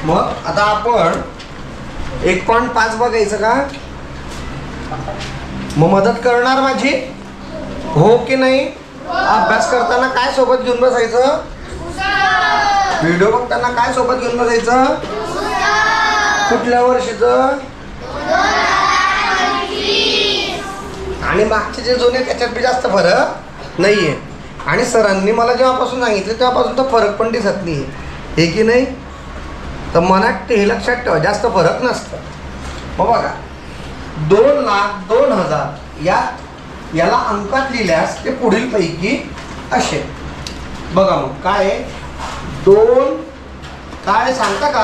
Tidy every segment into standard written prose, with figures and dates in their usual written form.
मग आता आपण 1.5 बघायचं का? मग मदत करणार माझी? हो की नाही? अभ्यास करताना काय सोबत घेऊन बसायचं? व्हिडिओ बघताना काय सोबत घेऊन बसायचं? कुठल्या वर्षीचं? आणि मागचे जे जुने त्याच्यात बी जास्त फरक नाहीये. आणि सरांनी मला जेव्हापासून सांगितलं तेव्हापासून तर फरक पण दिसत नाही, हे की नाही? तर मनात हे लक्षात ठेवा, जास्त फरक नसतं. मग बघा 2,02,000 याला अंकात लिहिल्यास ते पुढील पैकी असे. बघा मग काय 2 काय सांगता का?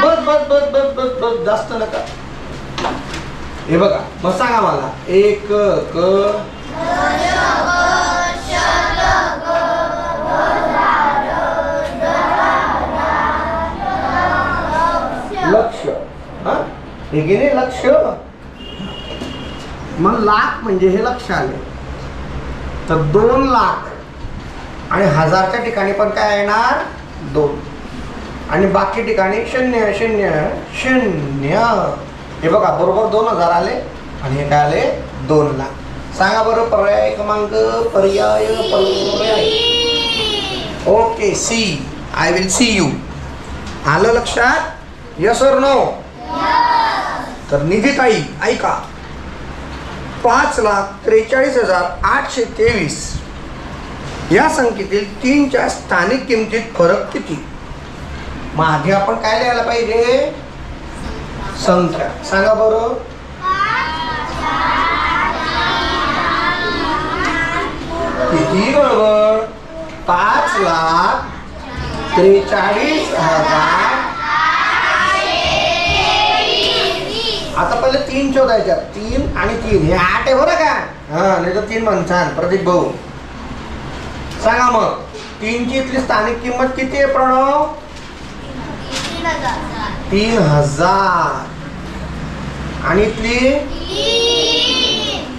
बस बस बस बस बस बस जास्त नका. हे बघा मग सांगा मला. 1 लक्ष. हा हे गेले लक्ष. मग लाख म्हणजे हे लक्ष आले. तर 2 लाख आणि हजारच्या ठिकाणी पण काय येणार? 2. आणि बाकी ठिकाणी 0 0 0. हे बघा बरोबर 2,000 आले आणि हे काय आले? 2 लाख. सांगा बरं पर्याय क्रमांक. पर्याय. Okay C. I will see you. आलं लक्षात? यस और नो? तर निधीताई ऐका. 5,43,823 या संख्येतील 3च्या स्थानिक किमतीत फरक किती? मग आधी आपण काय लिहायला पाहिजे? संख्या. सांगा बरं. किती बरोबर? 5,43,000. आता पहिले 3 शोधायच्या. 3 आणि 3 हे 8 आहे बरं का? हा नाही तर 3 म्हणसान प्रदीप भाऊ. सांगा मग 3ची इथली स्थानिक किंमत किती आहे प्रणव? 3,000. आणि इथली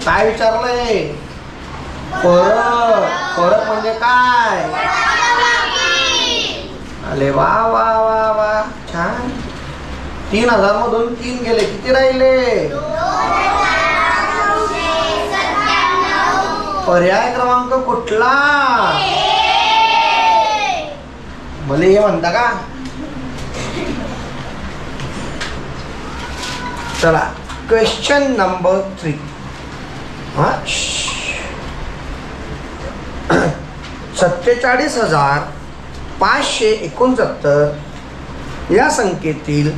काय विचारलंय? फरक. फरक म्हणजे काय? अरे वा वा वा वा छान. 3,000 मधून 3 गेले, किती राहिले? पर्याय क्रमांक कुठला? भले हे म्हणता का? चला क्वेश्चन नंबर 3. 47,569 या संख्येतील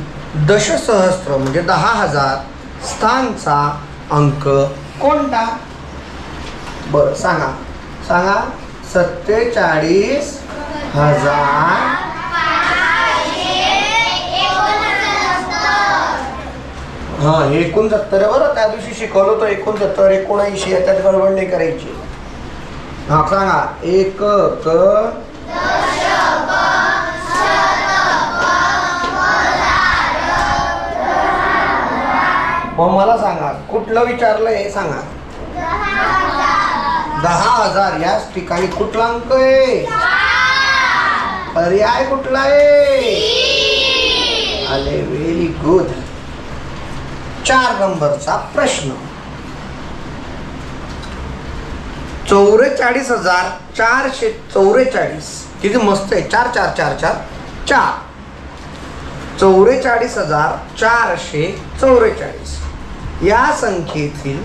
दशसहस्त्र म्हणजे 10,000 स्थानचा अंक कोणता? बरं सांगा. सांगा. 47,000 हा 69 आहे बरं. त्या दिवशी शिकवलं होतं 69 79 याच्यात गडबड नाही करायची. हा सांगा. 1 मग मला सांगा कुठलं विचारलंय हे सांगा. 10,000 याच ठिकाणी कुठला अंक आहे? पर्याय कुठला आहे? आले व्हेरी गुड. 4 नंबरचा प्रश्न. 44,444 किती मस्त आहे. 4 4 4 4 4. 44,444 या संख्येतील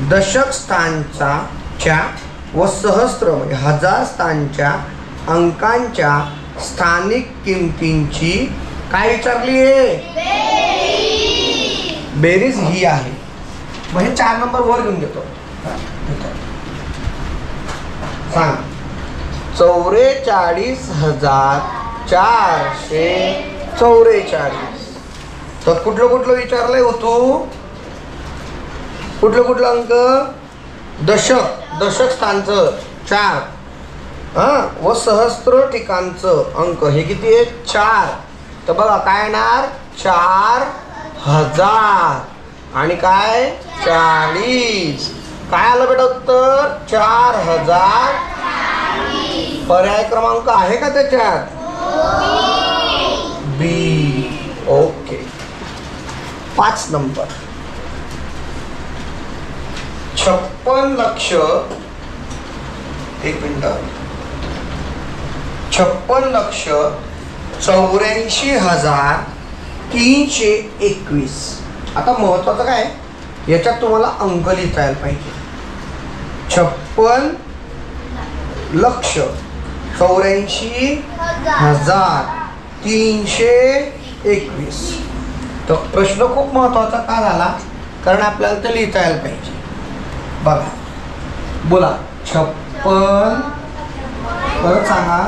दशक स्थानच्या व सहस्त्र म्हणजे 1000 स्थानच्या अंकांच्या स्थानिक किमतींची काय विचारली आहे? बेरीज ही आहे. मग हे 4 नंबर वर घेऊन घेतो. सांग. 44,444. तर कुठलं कुठलं विचारलंय हो तू? कुठलं अंक? दशक स्थानचं 4 व सहस्त्र ठिकाणचं अंक हे किती आहे? 4. तर बघा काय येणार? 4,000 आणि काय 40. काय आलं बेटा उत्तर? 4,000 पर्याय क्रमांक आहे का त्याच्यात? बी. ओके. 5 नंबर. 56,84,321. आता महत्वाचं काय, याच्यात तुम्हाला अंक लिहिता यायला पाहिजे. 56,84,321. तर प्रश्न खूप महत्वाचा का झाला, कारण आपल्याला ते लिहिता यायला पाहिजे. बघा, बोला. 56, परत सांगा.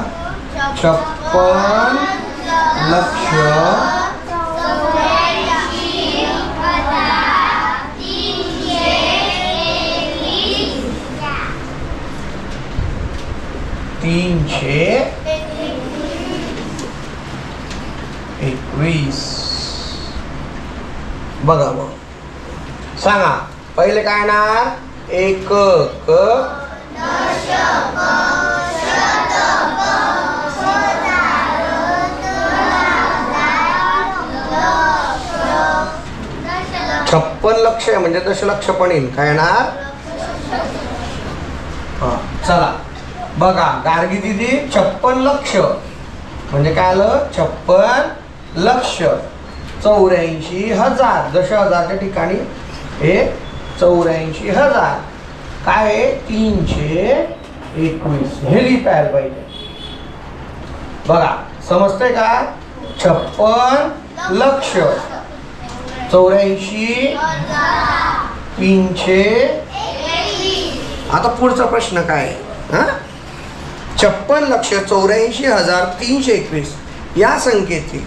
56,321. बघा मग सांगा. पहिले काय येणार? एकक, दशक, शतक, लक्ष. 56 लक्ष म्हणजे दशलक्ष पण येईल. काय येणार? चला बघा, गार्गी दिदी 56 लक्ष म्हणजे काय आलं? 56 लक्ष 84,000. दश हजारच्या ठिकाणी हे 84,000. काय आहे? 321. हे लिहिता यायला पाहिजे. बघा, समजतंय का? 56 लक्ष 84,321. आता पुढचा प्रश्न काय आहे? 56,84,321 या संख्येतील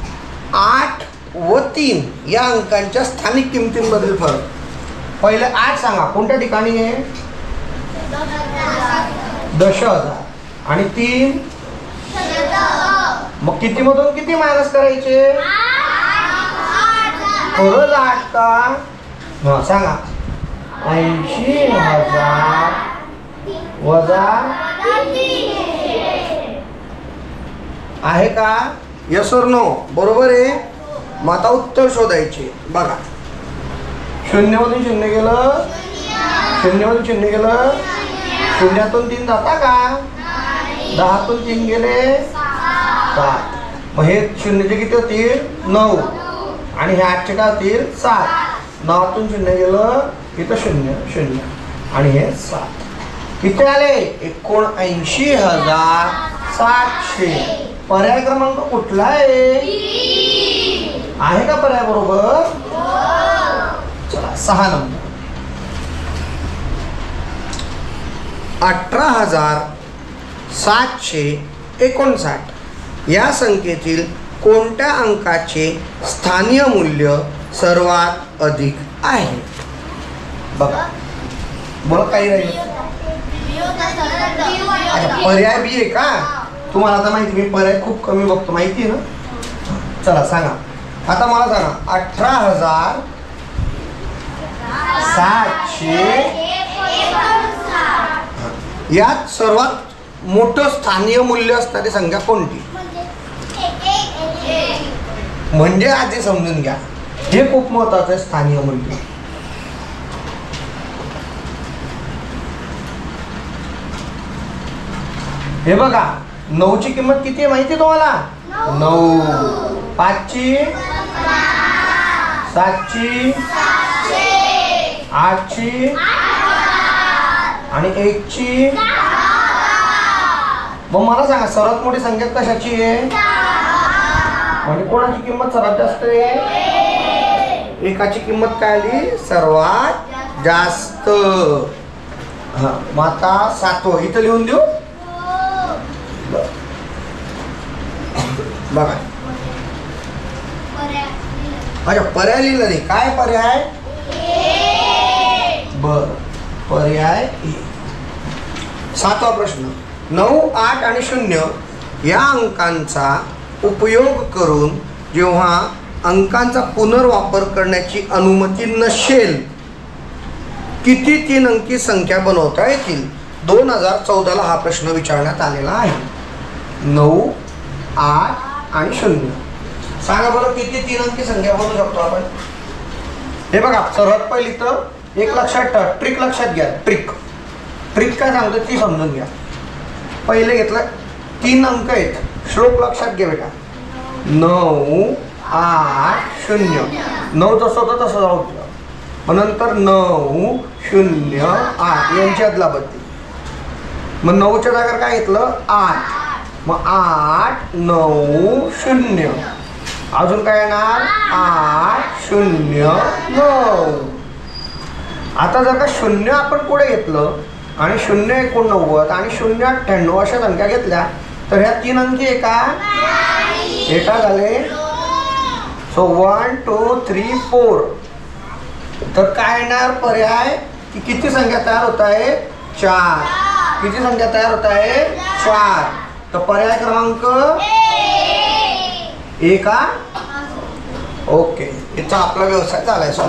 8 व 3 या अंकांच्या स्थानिक किमतींमधील फरक. पहिले 8 सांगा, कोणत्या ठिकाणी आहे? दश हजार. आणि 3 मग किती मधून किती मायनस करायचे? खरंच 8 का? सांगा. 80,000 वजा आहे का? यस और नो? बरोबर आहे. मग आता उत्तर शोधायचे. बघा, 0 मधून 0 गेलं, 0 मधून 0 गेलं, 0तून 3 जाता का? 10तून 3 गेले 7. मग हे 0चे किती होतील? 9. आणि हे 8चे काय होतील? 7. 9तून 0 गेलं, इथं 0 0 आणि हे 7. किती आले? 79,700. पर्याय क्रमांक कुठला आहे? आहे का पर्याय बरोबर? चला 6 नंबर. 18,759 या संख्येतील कोणत्या अंकाचे स्थानीय मूल्य सर्वात अधिक आहे? बघा, बोला. काही राहील? पर्याय बी आहे का? तुम्हाला आता माहिती, मी पर्याय खूप कमी बघतो, माहिती आहे ना? चला सांगा. आता मला सांगा. 18,759 यात सर्वात मोठं स्थानीय मूल्य असणारी संख्या कोणती? म्हणजे आधी समजून घ्या, हे खूप महत्वाचं आहे. स्थानीय मूल्य हे बघा. 9ची किंमत किती आहे माहिती तुम्हाला? 9. 5ची, 7ची, 8ची आणि 1ची. मग मला सांगा, सर्वात मोठी संख्या कशाची आहे? म्हणजे कोणाची किंमत सर्वात जास्त आहे? एकाची किंमत काय आली? सर्वात जास्त. मग आता 7वं इथं लिहून देऊ. बघा, अच्छा, पर्याय लिहिलं नाही. काय पर्याय? बर, पर्याय ए. 7वा प्रश्न. 9, 8 आणि 0 या अंकांचा उपयोग करून जेव्हा अंकांचा पुनर्वापर करण्याची अनुमती नसेल, किती 3 अंकी संख्या बनवता येतील? 2014ला हा प्रश्न विचारण्यात आलेला आहे. 9, 8 आणि 0. सांगा बरं किती 3 अंकी संख्या बनवू शकतो आपण? हे बघा सर्वात पहिली तर एक लक्षात ट्रिक लक्षात घ्या. ट्रिक काय सांगतो ती समजून घ्या. पहिले घेतलं 3 अंक आहेत. श्लोक लक्षात घ्या बेटा. 9, 8, 0. 9 जसं होतं तसं जाऊ द्या. मग नंतर 9, 0, 8 यांची अदला बदली. मग 9च्या जागेवर काय घेतलं? 8. मग 8, 9, 0. अजून काय येणार? 8, 0, 9. आता जर का 0 आपण पुढे घेतलं आणि 0,89 आणि 0,98 अशा संख्या घेतल्या तर ह्या 3 अंकी एका झाले. सो 1, 2, 3, 4. तर काय येणार पर्याय की किती संख्या तयार होत आहे? 4. किती संख्या तयार होत आहे? 4. तर पर्याय क्रमांक 1. ओके, याचा आपला व्यवसाय चालायचा.